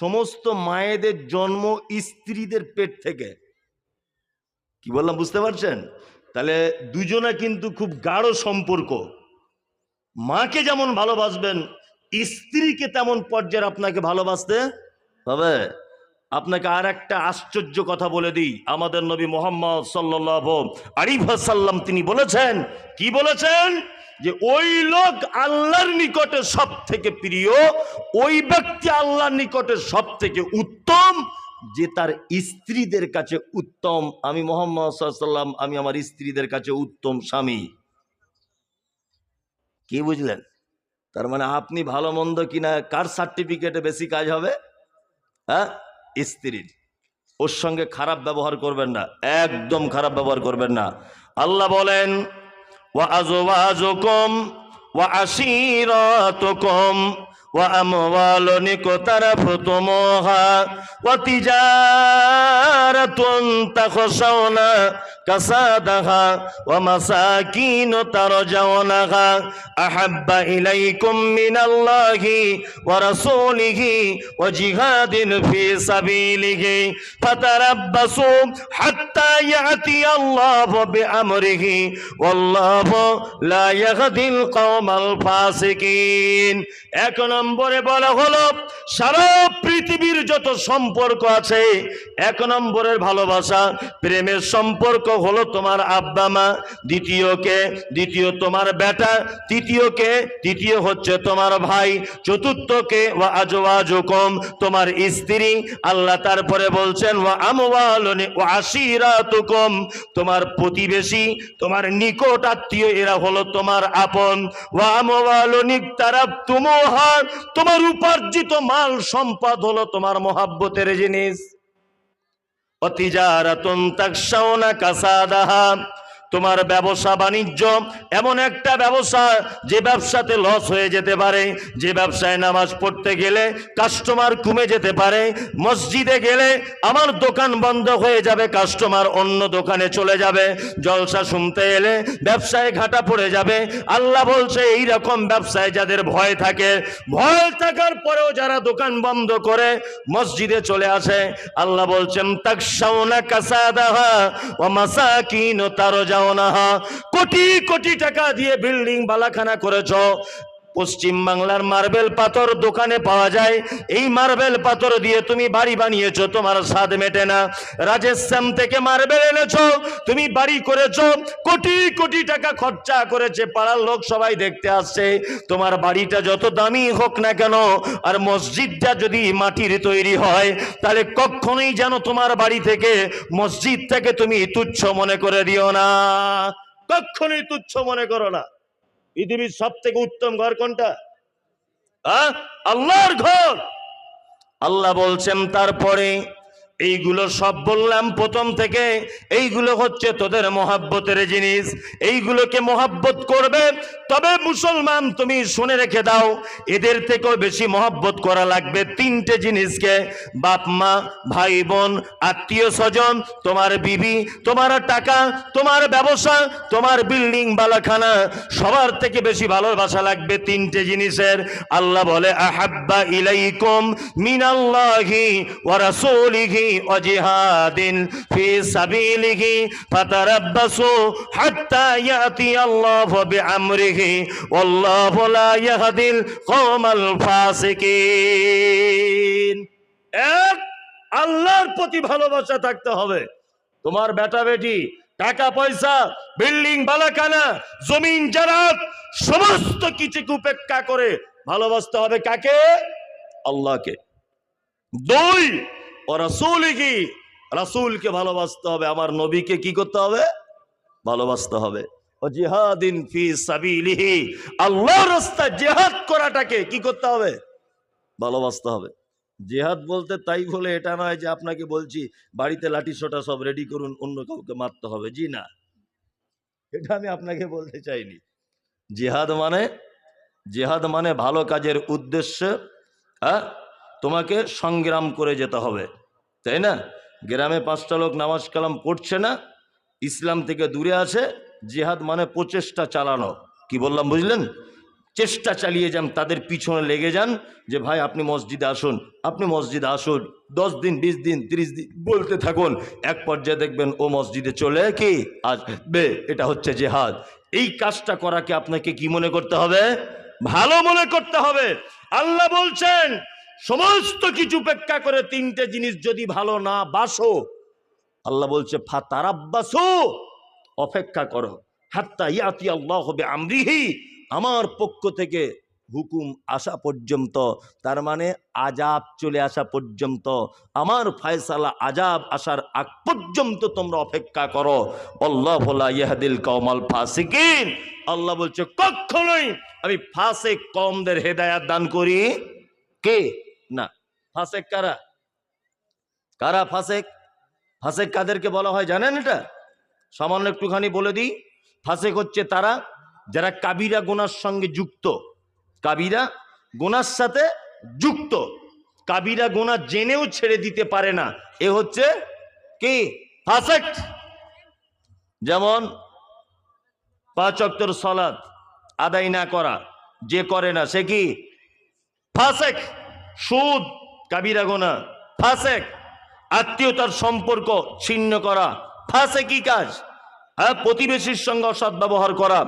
সমস্ত মায়েদের জন্ম স্ত্রীদের পেট থেকে। কি বললাম বুঝতে পারছেন? তাহলে দুজনা কিন্তু খুব গাঢ় সম্পর্ক। মাকে যেমন ভালোবাসবেন, স্ত্রীকে তেমন পর্যায়ে আপনাকে ভালোবাসতে হবে। আপনাকে আর একটা আশ্চর্য কথা বলে দিই। আমাদের নবী মুহাম্মদ সাল্লাল্লাহু আলাইহি ওয়াসাল্লাম তিনি বলেছেন, কি বলেছেন? যে ওই লোক আল্লাহর নিকটে সব থেকে প্রিয়, ওই ব্যক্তি আল্লাহর নিকটে সব থেকে উত্তম, যে তার স্ত্রীদের কাছে উত্তম। আমি মুহাম্মদ সাল্লাল্লাহু আলাইহি ওয়াসাল্লাম, আমি আমার স্ত্রীদের কাছে উত্তম স্বামী। কি বুঝলেন? তার মানে আপনি ভালো মন্দ কিনা কার সার্টিফিকেটে বেশি কাজ হবে? হ্যাঁ, স্ত্রীর। ওর সঙ্গে খারাপ ব্যবহার করবেন না, একদম খারাপ ব্যবহার করবেন না। আল্লাহ বলেন ওয়া আজওয়াজুকুম ওয়া আশীরাতুকুম ওয়া আমওয়ালুন ইকতারাফতুমুহা ওয়া তিজারাতুন তাখশাওনা কাসাদাহা ওয়া মাসাকিন তারজাউনাহা আহাব্বা ইলাইকুম মিনাল্লাহি ওয়া রাসূলিহি ওয়া জিহাদিন ফি সাবিলিহি ফাতারাব্বাসু হাত্তা ইয়াতিয়াল্লাহু বিআমরিহি ওয়াল্লাহু লা ইয়াহদিল কওমাল ফাসিকিন। এক নম্বরে বলা হলো সারা পৃথিবীর যত সম্পর্ক আছে, এক নম্বরের ভালোবাসা প্রেমের সম্পর্ক হলো তোমার আব্বা মা, দ্বিতীয় তোমার বেটা, তৃতীয় হচ্ছে তোমার ভাই, চতুর্থকে ওয়া আজওয়াজুকুম তোমার স্ত্রী। আল্লাহ তারপরে বলছেন ওয়া আমওয়ালুন ওয়া আশিরাতুকুম তোমার প্রতিবেশী, তোমার নিকট আত্মীয়, এরা হলো তোমার আপন। ওয়া আমওয়ালুন ইকতারাবতুমুহা তোমার উপার্জিত মাল সম্পদ হলো তোমার মহব্বতের জিনিস। ওয়া তিজারাতুন তাকশাউনা কাসাদাহা তোমার ব্যবসা বাণিজ্য এমন একটা ব্যবসা যে ব্যবসাতে লস হয়ে যেতে পারে, যে ব্যবসায় নামাজ পড়তে গেলে কাস্টমার কমে যেতে পারে, মসজিদে গেলে আমার দোকান বন্ধ হয়ে যাবে, কাস্টমার অন্য দোকানে চলে যাবে, জলসা শুনতে এলে ব্যবসায় ঘাটা পড়ে যাবে। আল্লাহ বলছে এই রকম ব্যবসায় যাদের ভয় থাকে, ভয় থাকার পরেও যারা দোকান বন্ধ করে মসজিদে চলে আসে, আল্লাহ বলছেন তাকশাউনা কাসাদাহা ওয়া মাসাকিন তারজা কোটি কোটি টাকা দিয়ে বিল্ডিং বালাখানা করেছ, পশ্চিম বাংলার মার্বেল পাথর দোকানে পাওয়া যায়, এই মার্বেল পাথর দিয়ে তুমি বাড়ি বানিয়েছো, তোমার স্বাদ মেটে না। রাজস্থান থেকে মার্বেল এনেছো, তুমি বাড়ি করেছো, কোটি কোটি টাকা খরচা করেছে, পাড়ার লোক সবাই দেখতে আসছে, তোমার বাড়িটা যত দামি হোক না কেন, আর মসজিদটা যদি মাটির তৈরি হয়, তাহলে কখনোই যেন তোমার বাড়ি থেকে মসজিদটাকে তুমি তুচ্ছ মনে করে দিও না, কখনোই তুচ্ছ মনে করো না। পৃথিবীর সব থেকে উত্তম ঘর কোনটা? আল্লাহর ঘর। আল্লাহ বলছেন তারপরে এইগুলো সব বললাম প্রথম থেকে, এইগুলো হচ্ছে তোদের মহাব্বতের জিনিস, এইগুলোকে মহাব্বত করবে। তবে মুসলমান তুমি শুনে রেখে দাও, এদের থেকেও বেশি মহাব্বত করা লাগবে তিনটে জিনিসকে: বাপ মা, ভাই বোন, আত্মীয় স্বজন, তোমার বিবি, তোমার টাকা, তোমার ব্যবসা, তোমার বিল্ডিং বালাখানা, সবার থেকে বেশি ভালোবাসা লাগবে তিনটে জিনিসের। আল্লাহ বলে আহাব্বা ইলাইকুম মিনাল্লাহি ওয়া রাসূলিহি ওয়া জিহাদিন ফি সাবিলিহি ফাতারাব্বাসু হাত্তা ইয়াতি আল্লাহু বিআমরিহি ওয়াল্লাহু লা ইয়াহদিল কওমাল ফাসিকিন। এক, আল্লাহর প্রতি ভালোবাসা থাকতে হবে। তোমার বেটা বেটি, টাকা পয়সা, বিল্ডিং বালাখানা, জমিন জারাত, সমস্ত কিছুকে উপেক্ষা করে ভালোবাসতে হবে কাকে? আল্লাহকে। দুই, ও রাসূলিহি রাসূলকে ভালোবাসতে হবে, আমার নবীকে কি করতে হবে? ভালোবাসতে হবে। ও জিহাদিন ফি সাবিলিহি আল্লাহর রাস্তায় জিহাদ করাটাকে কি করতে হবে? ভালোবাসতে হবে। জিহাদ বলতে তাই বলে এটা নয় যে আপনাকে বলছি বাড়িতে লাঠি সোটা সব রেডি করুন, অন্য কাউকে মারতে হবে, জি না, এটা আমি আপনাকে বলতে চাইনি। জিহাদ মানে ভালো কাজের উদ্দেশ্যে তোমাকে সংগ্রাম করে যেতে হবে, তাই না? গ্রামে 5টা লোক নামাজ কালাম পড়ছে না, ইসলাম থেকে দূরে আছে, জিহাদ মানে প্রচেষ্টা চালানো। কি বললাম বুঝলেন? চেষ্টা চালিয়ে যান, তাদের পিছনে লেগে যান যে ভাই আপনি মসজিদে আসুন, আপনি মসজিদে আসুন, 10 দিন 20 দিন 30 দিন বলতে থাকুন, এক পর্যায়ে দেখবেন ও মসজিদে চলে কি আসবে। এটা হচ্ছে জিহাদ। এই কাজটা করাকে আপনাকে কি মনে করতে হবে? ভালো মনে করতে হবে। আল্লাহ বলছেন সমস্ত কিছু উপেক্ষা করে তিনটে জিনিস যদি ভালো না বাসো, আল্লাহ বলছে ফাতারাব্বাসু অপেক্ষা করো, হাত্তা ইয়াতি আল্লাহু বিআমরিহি আমার পক্ষ থেকে হুকুম আসা পর্যন্ত, তার মানে আযাব চলে আসা পর্যন্ত, আমার ফয়সালা আযাব আসার আগ পর্যন্ত তোমরা অপেক্ষা করো। আল্লাহু লা ইয়াহদিল কওমাল ফাসিকিন আল্লাহ বলছে কখনোই আমি ফাসিক কওমদের হেদায়েত দান করি কে না। ফাসিক কারা? কারা ফাসিক? ফাসিক কাদেরকে বলা হয় জানেন? এটা সামান্য একটুখানি বলে দিই। ফাসিক হচ্ছে তারা যারা কাবিরা গুনার সঙ্গে যুক্ত, কাবিরা গুনার সাথে যুক্ত, কাবিরা গুনাহ জেনেও ছেড়ে দিতে পারে না, এ হচ্ছে কি? ফাসিক। যেমন 5 ওয়াক্তের সালাত আদায় না করা, যে করে না সে কি? ফাসিক। সুদ কাবিরা গুনাহ, ফাসিক। আত্মীয়তার সম্পর্ক ছিন্ন করা, ফাসিকি কাজ। প্রতিবেশীর সঙ্গে অসৎ ব্যবহার করা,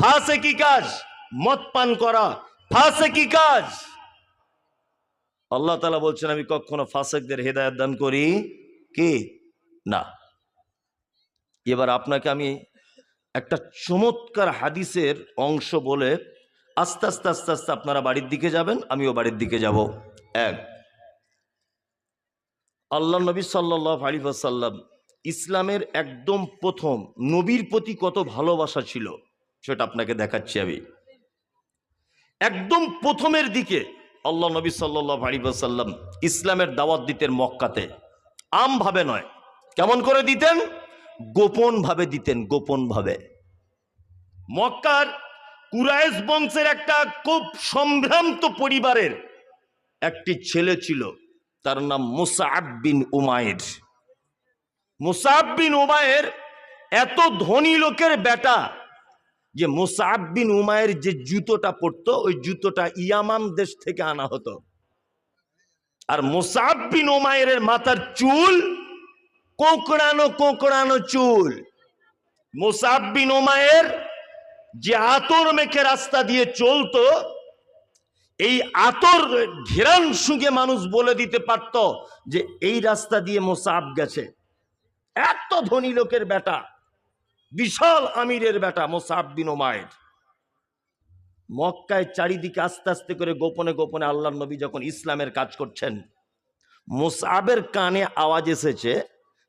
ফাসিকি কাজ। মদ পান করা, ফাসিকি কাজ। আল্লাহ তাআলা বলছেন আমি কখনো ফাসিকদের হেদায়েত দান করি কি না। এবার আপনাকে আমি একটা চমৎকার হাদিসের অংশ বলে আস্তে আস্তে আস্তে আস্তে আপনারা বাড়ির দিকে যাবেন, আমিও বাড়ির দিকে যাব। এক, আল্লাহ নবী সাল্লাল্লাহু আলাইহি ওয়াসাল্লাম ইসলামের একদম প্রথম নবীর প্রতি কত ভালোবাসা ছিল সেটা আপনাকে দেখাচ্ছি আমি। একদম প্রথমের দিকে আল্লাহ নবী সাল্লাল্লাহু আলাইহি ওয়াসাল্লাম ইসলামের দাওয়াত দিতেন মক্কাতে, আমভাবে নয়। কেমন করে দিতেন? গোপন ভাবে দিতেন, গোপন ভাবে। মক্কার কুরাইশ বংশের একটা খুব সম্ভ্রান্ত পরিবারের একটি ছেলে ছিল, তার নাম মুসআব বিন উমাইর। মুসআব বিন উমাইর এত ধনী লোকের বেটা যে মুসআব বিন উমাইর যে জুতোটা পরতো ওই জুতোটা ইয়ামান দেশ থেকে আনা হতো। আর মুসআব বিন উমাইরের মাথার চুল কোঁকড়ানো কোঁকড়ানো চুল। মুসআব বিন উমাইর যে আতর মেখে রাস্তা দিয়ে চলতো, এই আতর ঘেরান শুঁকে মানুষ বলে দিতে পারত যে এই রাস্তা দিয়ে মুসআব গেছে। এত ধনী লোকের বেটা, বিশাল আমিরের বেটা মুসআব বিন উমাইর। মক্কায় চারিদিকে আস্তে আস্তে করে গোপনে গোপনে আল্লাহর নবী যখন ইসলামের কাজ করছেন, মুসআবের কানে আওয়াজ এসেছে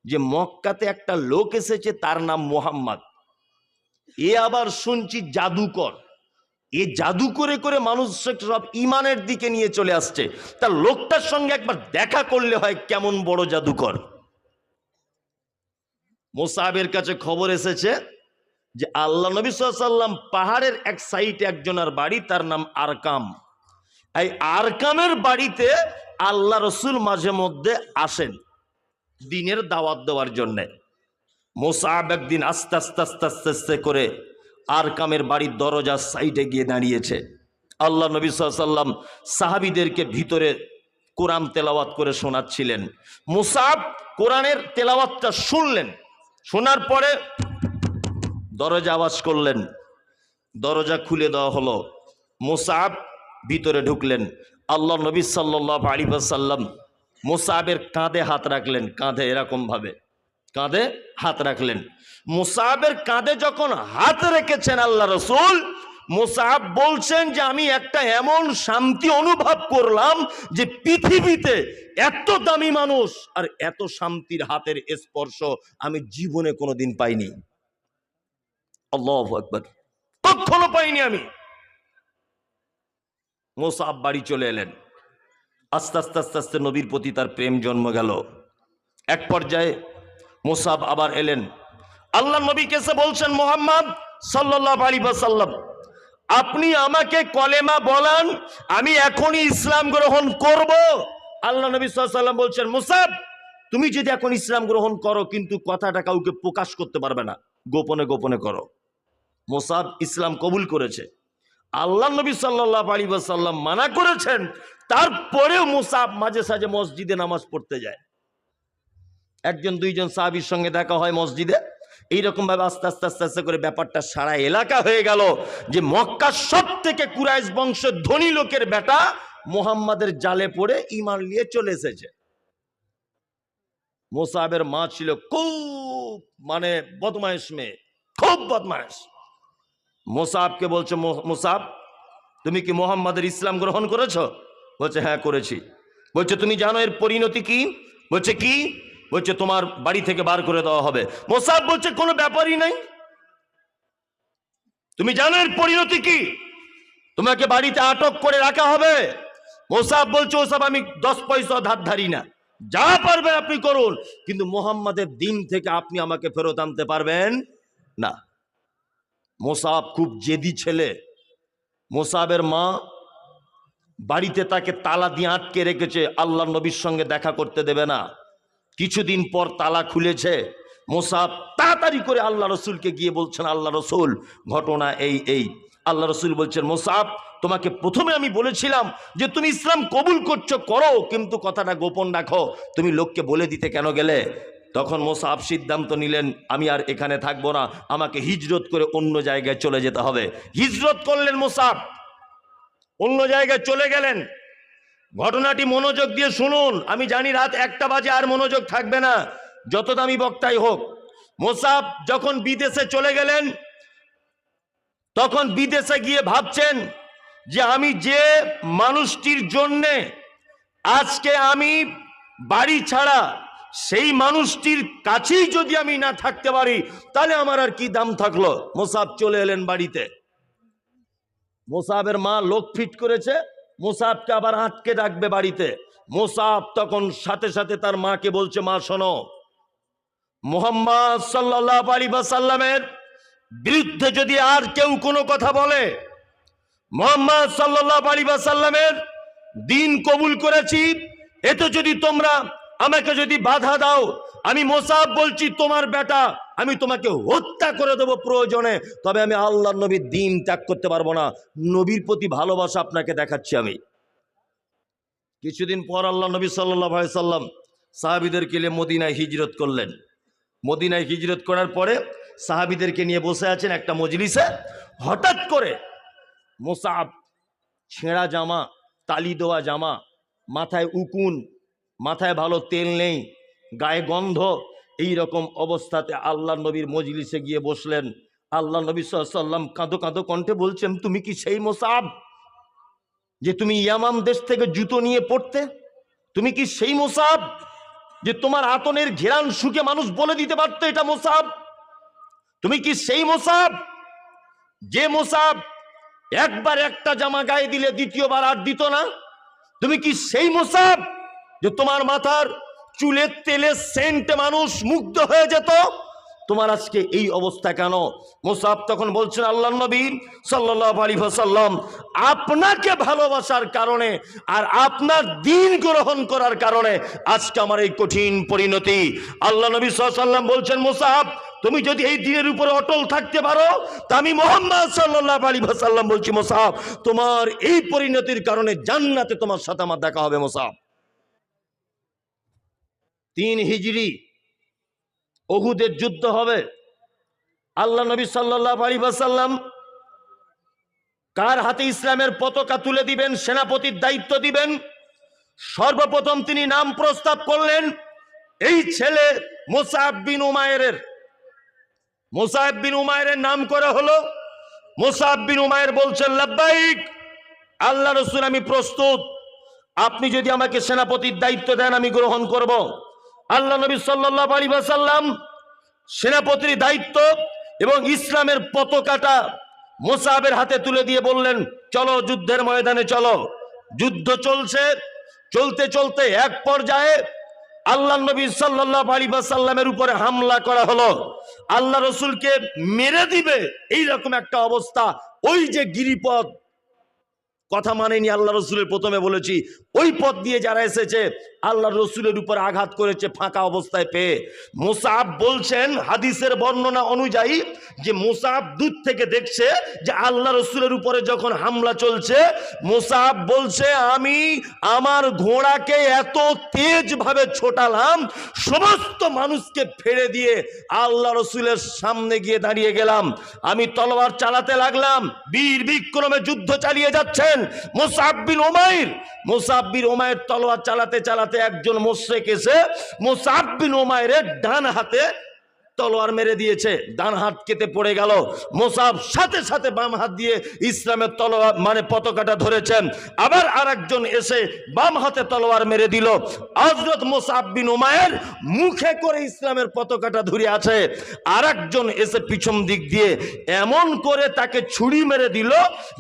যে মক্কাতে একটা লোক এসেছে, তার নাম মুহাম্মদ। এ আবার শুনছি জাদুকর, এ জাদু করে করে মানুষ সব ইমানের দিকে নিয়ে চলে আসছে। তার লোকটার সঙ্গে একবার দেখা করলে হয় কেমন বড় জাদুকর। মুসআবের কাছে খবর এসেছে যে আল্লাহ নবী সাল্লাল্লাহু আলাইহি ওয়াসাল্লাম পাহাড়ের এক সাইডে একজনের বাড়ি, তার নাম আরকাম। এই আরকামের বাড়িতে আল্লাহ রসুল মাঝে মধ্যে আসেন দিনের দাওয়াত দেওয়ার জন্য। মুসআব একদিন আস্তে আস্তে আস্তে আস্তে আস্তে করে আরকামের বাড়ির দরজার সাইডে গিয়ে দাঁড়িয়েছে। আল্লাহ নবী সাল্লাল্লাহু আলাইহি ওয়াসাল্লাম সাহাবীদেরকে ভিতরে কোরআন তেলাওয়াত করে শোনাচ্ছিলেন। মুসআব কোরআনের তেলাওয়াতটা শুনলেন, শোনার পরে দরজা আওয়াজ করলেন, দরজা খুলে দেওয়া হলো। মুসআব ভিতরে ঢুকলেন। আল্লাহ নবী সাল্লাল্লাহু আলাইহি ওয়াসাল্লাম মুসআবের কাঁধে হাত রাখলেন, কাঁধে এরকম ভাবে কাঁধে হাত রাখলেন। মুসআবের কাঁধে যখন হাত রেখেছেন আল্লাহ রসুল, মুসআব বলছেন যে আমি একটা এমন শান্তি অনুভব করলাম যে পৃথিবীতে এত দামি মানুষ আর এত শান্তির হাতের স্পর্শ আমি জীবনে কোনোদিন পাইনি। আল্লাহু আকবার, কখনো পাইনি আমি। মুসআব বাড়ি চলে এলেন। আস্তে আস্তে আস্তে আস্তে নবীর প্রতি তার প্রেম জন্ম গেল। এক পর্যায়ে মুসআব আবার এলেন, আল্লাহ নবীকে এসে বলছেন, মুহাম্মদ সাল্লাল্লাহু আলাইহি ওয়াসাল্লাম আপনি আমাকে কলেমা বলান, আমি এখনই ইসলাম গ্রহণ করব। আল্লাহ নবী সাল্লাল্লাহু আলাইহি ওয়াসাল্লাম বলছেন, মুসআব তুমি যদি এখন ইসলাম গ্রহণ করো কিন্তু কথাটা কাউকে প্রকাশ করতে পারবে না, গোপনে গোপনে করো। মুসআব ইসলাম কবুল করেছে। আল্লাহ নবী সাল্লাল্লাহু আলাইহি ওয়াসাল্লাম মানা করেছেন, তারপরেও মুসআব মাঝে সাঝে মসজিদে নামাজ পড়তে যায়। একজন দুইজন সাহাবীর সঙ্গে দেখা হয় মসজিদে। এইরকম ভাবে আস্তে আস্তে আস্তে আস্তে করে ব্যাপারটা সারা এলাকা হয়ে গেল যে মক্কার সব থেকে কুরাইশ বংশের ধনী লোকের বেটা মুহাম্মাদের জালে পড়ে ঈমান নিয়ে চলে এসেছে। মুসআবের মা ছিল খুব বদমাইশ মেয়ে, খুব বদমাইশ। মুসআবকে বলছে, মুসআব তুমি কি মুহাম্মাদের ইসলাম গ্রহণ করেছো? বলছে হ্যাঁ করেছি। বলছে তুমি জানো এর পরিণতি কি? বলছে কি? বলছে তোমার বাড়ি থেকে বার করে দেওয়া হবে। মুসআব বলছে কোনো ব্যাপারই নাই। তুমি জানো এর পরিণতি কি? তোমাকে বাড়িতে আটক করে রাখা হবে। মুসআব বলছে ওসব আমি 10 পয়সা ধার ধারি না, যা পারবেন আপনি করুন, কিন্তু মুহাম্মাদের দিন থেকে আপনি আমাকে ফেরত আনতে পারবেন না। মুসআব খুব জেদি ছেলে। মুসআবের মা বাড়িতে তাকে তালা দিয়ে আটকে রেখেছে, আল্লাহ নবীর সঙ্গে দেখা করতে দেবে না। কিছুদিন পর তালা খুলেছে। মুসআব তাড়াতাড়ি করে আল্লাহ রসুলকে গিয়ে বলছেন, আল্লাহ রসুল ঘটনা এই। আল্লাহ রসুল বলছেন, মুসআব তোমাকে প্রথমে আমি বলেছিলাম যে তুমি ইসলাম কবুল করছো, করো, কিন্তু কথাটা গোপন রাখো, তুমি লোককে বলে দিতে কেন গেলে? তখন মুসআব সিদ্ধান্ত নিলেন আমি আর এখানে থাকবো না, আমাকে হিজরত করে অন্য জায়গায় চলে যেতে হবে। হিজরত করলেন মুসআব, অন্য জায়গায় চলে গেলেন। ঘটনাটি মনোযোগ দিয়ে শুনুন। আমি জানি রাত 1টা বাজে আর মনোযোগ থাকবে না, যত দামি বক্তাই হোক। মুসাব যখন বিদেশে চলে গেলেন, তখন বিদেশে গিয়ে ভাবছেন যে আমি যে মানুষটির জন্যে আজকে আমি বাড়ি ছাড়া, সেই মানুষটির কাছেই যদি আমি না থাকতে পারি তাহলে আমার আর কি দাম থাকলো। মুসাব চলে এলেন বাড়িতে। মুসাবের মা লোক ফিট করেছে, মুসাবকে আবার আটকে রাখবে বাড়িতে। মুসাব তখন সাথে সাথে তার মাকে বলছে, মা শোনো, মুহাম্মদ সাল্লাল্লাহু আলাইহি ওয়াসাল্লামের বিরুদ্ধে যদি আর কেউ কোনো কথা বলে, মুহাম্মদ সাল্লাল্লাহু আলাইহি ওয়াসাল্লামের দিন কবুল করেছি, এতে যদি তোমরা আমাকে যদি বাধা দাও, আমি মুসাব বলছি তোমার বেটা, আমি তোমাকে হত্যা করে দেবো প্রয়োজনে, তবে আমি আল্লাহর নবীর দিন ত্যাগ করতে পারবো না। নবীর প্রতি ভালোবাসা আপনাকে দেখাচ্ছি আমি। কিছুদিন পর আল্লাহ নবী সাল্লাল্লাহু আলাইহি সাল্লাম সাহাবীদেরকে নিয়ে মদিনায় হিজরত করলেন। মদিনায় হিজরত করার পরে সাহাবীদেরকে নিয়ে বসে আছেন একটা মজলিসে। হঠাৎ করে মুসাব ছেঁড়া জামা, তালি দেওয়া জামা, মাথায় উকুন, মাথায় ভালো তেল নেই, গায়ে গন্ধ, এই রকম অবস্থাতে আল্লাহ নবীর মজলিসে গিয়ে বসলেন। আল্লাহ নবী সাল্লাল্লাহু আলাইহি সাল্লাম কাঁদো কাঁদো কণ্ঠে বলছেন, তুমি কি সেই মুসাব যে তুমি ইয়ামাম দেশ থেকে জুতো নিয়ে পড়তে? তুমি কি সেই মুসাব যে তোমার আতনের ঘেরান শুকে মানুষ বলে দিতে পারতো এটা মুসাব? তুমি কি সেই মুসাব যে মুসাব একবার একটা জামা গায়ে দিলে দ্বিতীয়বার আর দিত না? তুমি কি সেই মুসাব যে তোমার মাথার চুলের তেলের সেন্টে মানুষ মুগ্ধ হয়ে যেত? তোমার আজকে এই অবস্থা কেন? মুসাব তখন বলছেন, আল্লাহর নবী সাল্লাল্লাহু আলাইহি ওয়াসাল্লাম আপনাকে ভালোবাসার কারণে আর আপনার দিন গ্রহণ করার কারণে আজকে আমার এই কঠিন পরিণতি। আল্লাহ নবী সাল্লাল্লাহু আলাইহি ওয়াসাল্লাম বলছেন, মুসাব তুমি যদি এই দিনের উপরে অটল থাকতে পারো, তা আমি মুহাম্মদ সাল্লাল্লাহু আলাইহি ওয়াসাল্লাম বলছি, মুসাব তোমার এই পরিণতির কারণে জান্নাতে তোমার সাথে আমার দেখা হবে। মুসাব 3 হিজরি উহুদের যুদ্ধ হবে। আল্লাহ নবী সাল্লাল্লাহু আলাইহি ওয়াসাল্লাম কার হাতে ইসলামের পতাকা তুলে দিবেন, সেনাপতির দায়িত্ব দিবেন, সর্বপ্রথম তিনি নাম প্রস্তাব করলেন এই ছেলে মুসআব বিন উমাইরের। মুসআব বিন উমাইরের নাম করা হলো। মুসআব বিন উমাইর বলছেন, লাব্বাইক আল্লাহ রাসূল, আমি প্রস্তুত, আপনি যদি আমাকে সেনাপতির দায়িত্ব দেন আমি গ্রহণ করব। আল্লাহ নবী সাল্লাল্লাহু আলাইহি ওয়াসাল্লাম সেনাপতির দায়িত্ব এবং ইসলামের পতাকাটা মুসআবের হাতে তুলে দিয়ে বললেন, চলো যুদ্ধের ময়দানে চলো। যুদ্ধ চলছে, চলতে চলতে এক পর্যায়ে আল্লাহ নবী সাল্লাল্লাহু আলাইহি ওয়াসাল্লামের উপরে হামলা করা হলো। আল্লাহ রাসূলকে মেরে দিবে এইরকম একটা অবস্থা। ওই যে গিরিপথ, কথা মানেনি আল্লাহ রসুলের, প্রথমে বলেছি ওই পথ দিয়ে যারা এসেছে আল্লাহ রসুলের উপর আঘাত করেছে ফাঁকা অবস্থায় পেয়ে। মুসআব বলছেন হাদিসের বর্ণনা অনুযায়ী যে মুসআব দূর থেকে দেখছে যে আল্লাহ রসুলের উপরে যখন হামলা চলছে, মুসআব বলছে আমি আমার ঘোড়াকে এত তেজ ভাবে ছোটালাম, সমস্ত মানুষকে ফেলে দিয়ে আল্লাহ রসুলের সামনে গিয়ে দাঁড়িয়ে গেলাম। আমি তলোয়ার চালাতে লাগলাম, বীর বিক্রমে যুদ্ধ চালিয়ে যাচ্ছেন মুসআব বিন উমাইর। মুসআব বিন উমাইর তলোয়ার চালাতে চালাতে একজন মুশরিক এসে মুসআব বিন উমাইরের ডান হাতে তলোয়ার মেরে দিয়েছে, ডান হাত কেটে পড়ে গেল। মুসআব সাথে সাথে বাম হাত দিয়ে ইসলামের তলোয়ার মানে পতাকাটা ধরেছেন। আবার আরেকজন এসে বাম হাতে তলোয়ার মেরে দিল। হযরত মুসআব বিন উমাইর মুখে করে ইসলামের পতাকাটা ধরে আছে, আরেকজন এসে পিছন দিক দিয়ে এমন করে তাকে ছুরি মেরে দিল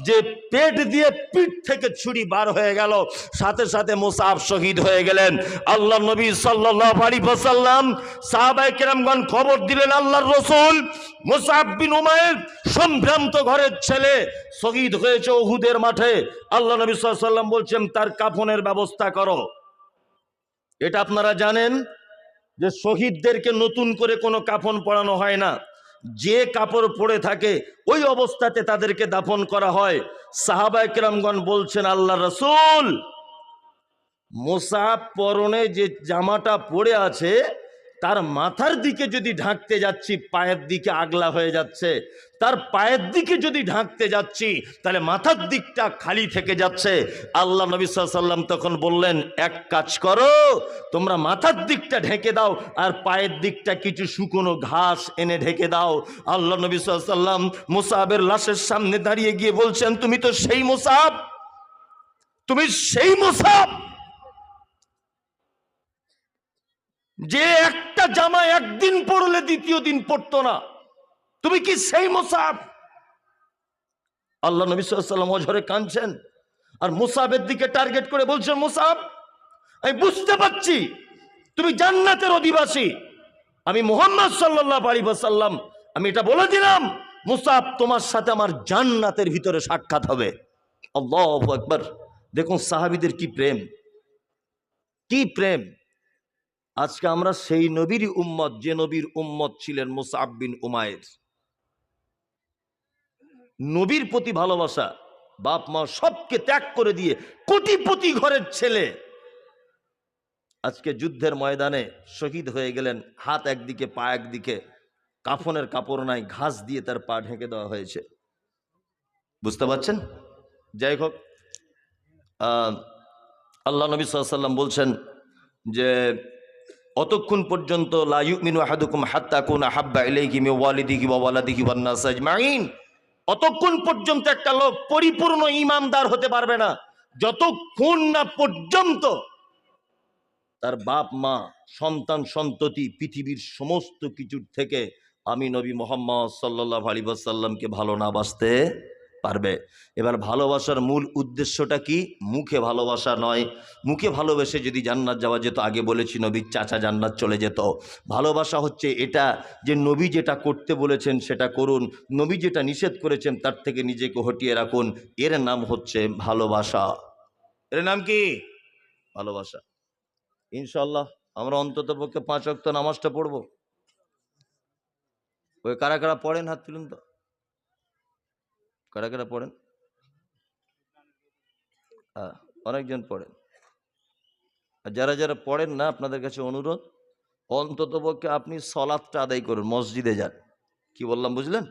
যে পেট দিয়ে পিঠ থেকে ছুরি বার হয়ে গেল। সাথে সাথে মুসআব শহীদ হয়ে গেলেন। আল্লাহ নবী সাল্লাল্লাহু আলাইহি ওয়াসাল্লাম সাহাবায়ে কেরামগণ খবর দিলেন, আল্লাহর রাসূল মুসআব বিন উমাইর সম্ভ্রান্ত ঘরের ছেলে শহীদ হয়েছে উহুদের মাঠে। আল্লাহ নবী সাল্লাল্লাহু আলাইহি ওয়াসাল্লাম বলছেন তার কাফনের ব্যবস্থা করো। এটা আপনারা জানেন যে শহীদদেরকে নতুন করে কোনো কাফন পরানো হয় না, যে কাপড় পরে থাকে ওই অবস্থাতে তাদেরকে দাফন করা হয়। সাহাবায়ে কেরামগণ বলছেন, আল্লাহর রাসূল মুসআব পরনে যে জামাটা পরে আছে তার মাথার দিকে যদি ঢাকতে যাচ্ছি পায়ের দিকে আগলা হয়ে যাচ্ছে, তার পায়ের দিকে যদি ঢাকতে যাচ্ছি তাহলে মাথার দিকটা খালি থেকে যাচ্ছে। আল্লাহ নবী সাল্লাল্লাহু আলাইহি ওয়াসাল্লাম তখন বললেন, এক কাজ করো, তোমরা মাথার দিকটা ঢেকে দাও আর পায়ের দিকটা কিছু শুকনো ঘাস এনে ঢেকে দাও। আল্লাহ নবী সাল্লাল্লাহু আলাইহি ওয়াসাল্লাম মুসআবের লাশের সামনে দাঁড়িয়ে গিয়ে বলছেন, তুমি তো সেই মুসআব, তুমি সেই মুসআব যে একটা জামা একদিন পরলে দ্বিতীয় দিন পরতো না, তুমি কি সেই মুসআব? আল্লাহ নবী সাল্লাল্লাহু আলাইহি ওয়াসাল্লাম অঝরে কাঁদছেন আর মুসআবের দিকে টার্গেট করে বলছেন, মুসআব আমি বুঝতে পারছি তুমি জান্নাতের অধিবাসী, আমি মুহাম্মদ সাল্লাল্লাহু আলাইহি ওয়াসাল্লাম আমি এটা বলে দিলাম, মুসআব তোমার সাথে আমার জান্নাতের ভিতরে সাক্ষাৎ হবে। আল্লাহু আকবার। দেখুন সাহাবীদের কি প্রেম, কি প্রেম। আজকে আমরা সেই নবীর উম্মত যে নবীর উম্মত ছিলেন মুসআব বিন উমাইর। নবীর প্রতি ভালোবাসা, বাপ মা সবকে ত্যাগ করে দিয়ে কোটিপতি ঘরের ছেলে আজকে যুদ্ধের ময়দানে শহীদ হয়ে গেলেন, হাত একদিকে পা একদিকে, কাফনের কাপড় নাই, ঘাস দিয়ে তার পা ঢেকে দেওয়া হয়েছে। বুঝতে পারছেন? যাই হোক, আল্লাহ নবী সাল্লাল্লাহু আলাইহি ওয়াসাল্লাম বলছেন যে অতক্ষণ পর্যন্ত লা ইউমিনু আহাদুকুম হাত্তা কুনা হাব্বা ইলাইহি মিন ওয়ালিদিহি ওয়া ওয়ালাদিহি ওয়ান নাস আজমাইন, অতক্ষণ পর্যন্ত একটা লোক পরিপূর্ণ ঈমানদার হতে পারবে না যতক্ষণ না পর্যন্ত তার বাপ মা সন্তান সন্ততি পৃথিবীর সমস্ত কিছুর থেকে আমি নবী মুহাম্মদ সাল্লাল্লাহু আলাইহি ওয়াসাল্লামকে ভালো না বাসতে পারবে। এবার ভালোবাসার মূল উদ্দেশ্যটা কি? মুখে ভালোবাসা নয়। মুখে ভালোবেসে যদি জান্নাত যাওয়া যেত, আগে বলেছি নবীর চাচা জান্নাত চলে যেত। ভালোবাসা হচ্ছে এটা যে নবী যেটা করতে বলেছেন সেটা করুন, নবী যেটা নিষেধ করেছেন তার থেকে নিজেকে হটিয়ে রাখুন। এর নাম হচ্ছে ভালোবাসা। এর নাম কি? ভালোবাসা। ইনশাআল্লাহ আমরা অন্তত পক্ষে 5 ওয়াক্ত নামাজটা পড়বো। ওই কারা কারা পড়েন হাত তুলুন তো, কারা কারা পড়েন? হ্যাঁ, অনেকজন পড়েন। আর যারা যারা পড়েন না, আপনাদের কাছে অনুরোধ, অন্তত পক্ষে আপনি সলাতটা আদায় করুন, মসজিদে যান। কি বললাম বুঝলেন?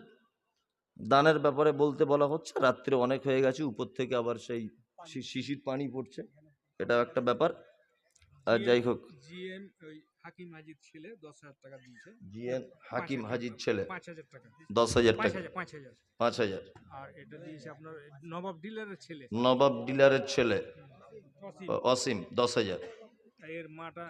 দানের ব্যাপারে বলতে বলা হচ্ছে, রাত্রে অনেক হয়ে গেছে, উপর থেকে আবার সেই শিশির পানি পড়ছে, এটা একটা ব্যাপার। আর যাই হোক, জিএম হাকিম হাজির ছেলে 10,000 টাকা দিয়েছে। জিএম হাকিম হাজির ছেলে 5,000 টাকা, 10,000 টাকা, 5,000। 5,000। আর এটা দিয়েছে আপনার নবাব ডিলারের ছেলে, নবাব ডিলারের ছেলে অসীম। অসীম 10,000। এর মাটা